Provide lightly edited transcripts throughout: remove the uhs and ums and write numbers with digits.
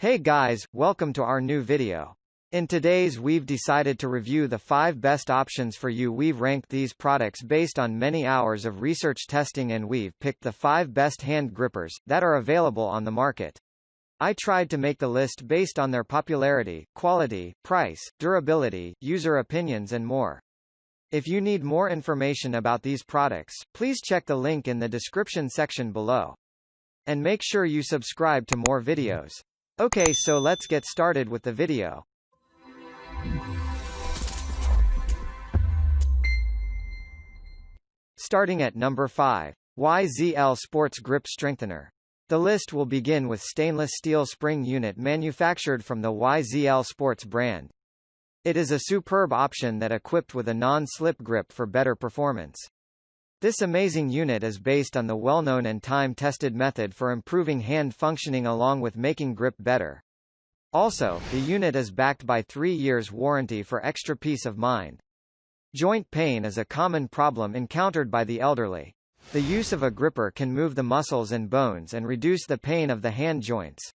Hey guys, welcome to our new video. In today's we've decided to review the 5 best options for you. We've ranked these products based on many hours of research testing and we've picked the 5 best hand grippers that are available on the market. I tried to make the list based on their popularity, quality, price, durability, user opinions and more. If you need more information about these products, please check the link in the description section below. And make sure you subscribe to more videos. Okay, so let's get started with the video. Starting at number 5. YZL Sports Grip Strengthener. The list will begin with stainless steel spring unit manufactured from the YZL Sports brand. It is a superb option that equipped with a non-slip grip for better performance. This amazing unit is based on the well-known and time-tested method for improving hand functioning along with making grip better. Also, the unit is backed by 3 years warranty for extra peace of mind. Joint pain is a common problem encountered by the elderly. The use of a gripper can move the muscles and bones and reduce the pain of the hand joints.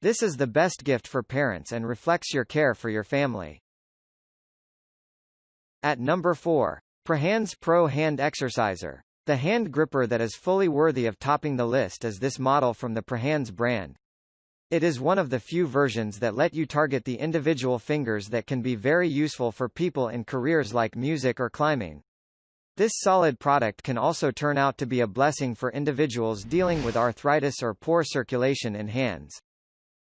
This is the best gift for parents and reflects your care for your family. At number 4. Prohands Pro Hand Exerciser. The hand gripper that is fully worthy of topping the list is this model from the Prahans brand. It is one of the few versions that let you target the individual fingers that can be very useful for people in careers like music or climbing. This solid product can also turn out to be a blessing for individuals dealing with arthritis or poor circulation in hands.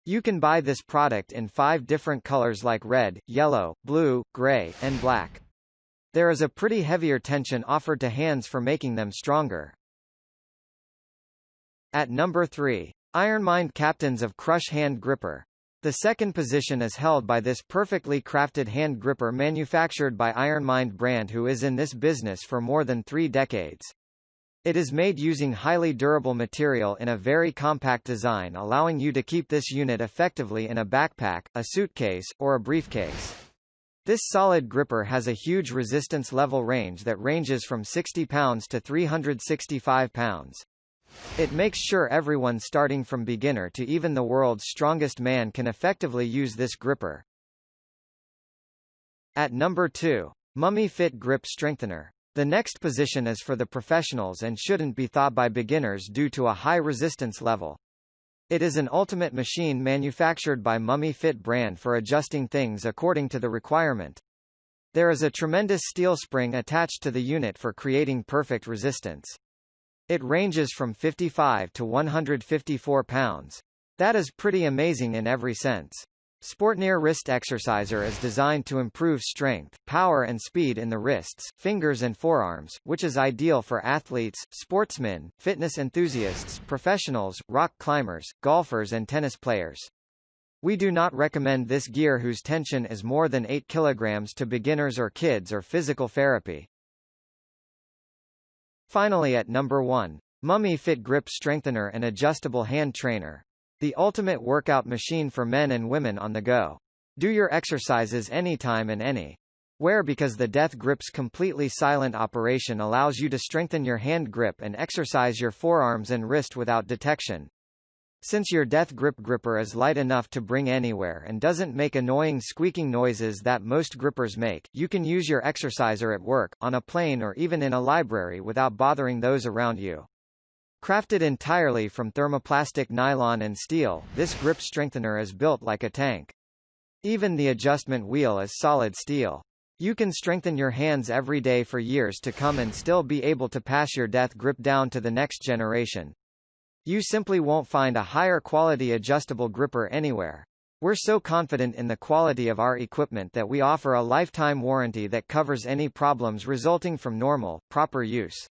You can buy this product in 5 different colors like red, yellow, blue, gray, and black. There is a pretty heavier tension offered to hands for making them stronger. At number 3. IronMind Captains of Crush Hand Gripper. The second position is held by this perfectly crafted hand gripper manufactured by IronMind brand, who is in this business for more than 3 decades. It is made using highly durable material in a very compact design, allowing you to keep this unit effectively in a backpack, a suitcase, or a briefcase. This solid gripper has a huge resistance level range that ranges from 60 pounds to 365 pounds. It makes sure everyone starting from beginner to even the world's strongest man can effectively use this gripper. At number 2. MummyFit Grip Strengthener. The next position is for the professionals and shouldn't be thought by beginners due to a high resistance level. It is an ultimate machine manufactured by MummyFit brand for adjusting things according to the requirement. There is a tremendous steel spring attached to the unit for creating perfect resistance. It ranges from 55 to 154 pounds. That is pretty amazing in every sense. Sportneer Wrist Exerciser is designed to improve strength, power and speed in the wrists, fingers and forearms, which is ideal for athletes, sportsmen, fitness enthusiasts, professionals, rock climbers, golfers and tennis players. We do not recommend this gear whose tension is more than 8 kilograms to beginners or kids or physical therapy. Finally, at number 1. MummyFit Grip Strengthener and Adjustable Hand Trainer. The ultimate workout machine for men and women on the go. Do your exercises anytime and anywhere because the Death Grip's completely silent operation allows you to strengthen your hand grip and exercise your forearms and wrist without detection. Since your Death Grip gripper is light enough to bring anywhere and doesn't make annoying squeaking noises that most grippers make, you can use your exerciser at work, on a plane or even in a library without bothering those around you. Crafted entirely from thermoplastic nylon and steel, this grip strengthener is built like a tank. Even the adjustment wheel is solid steel. You can strengthen your hands every day for years to come and still be able to pass your Death Grip down to the next generation. You simply won't find a higher quality adjustable gripper anywhere. We're so confident in the quality of our equipment that we offer a lifetime warranty that covers any problems resulting from normal, proper use.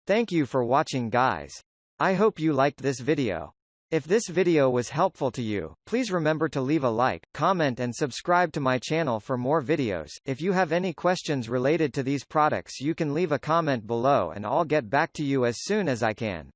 Thank you for watching, guys. I hope you liked this video. If this video was helpful to you, please remember to leave a like, comment and subscribe to my channel for more videos. If you have any questions related to these products, you can leave a comment below and I'll get back to you as soon as I can.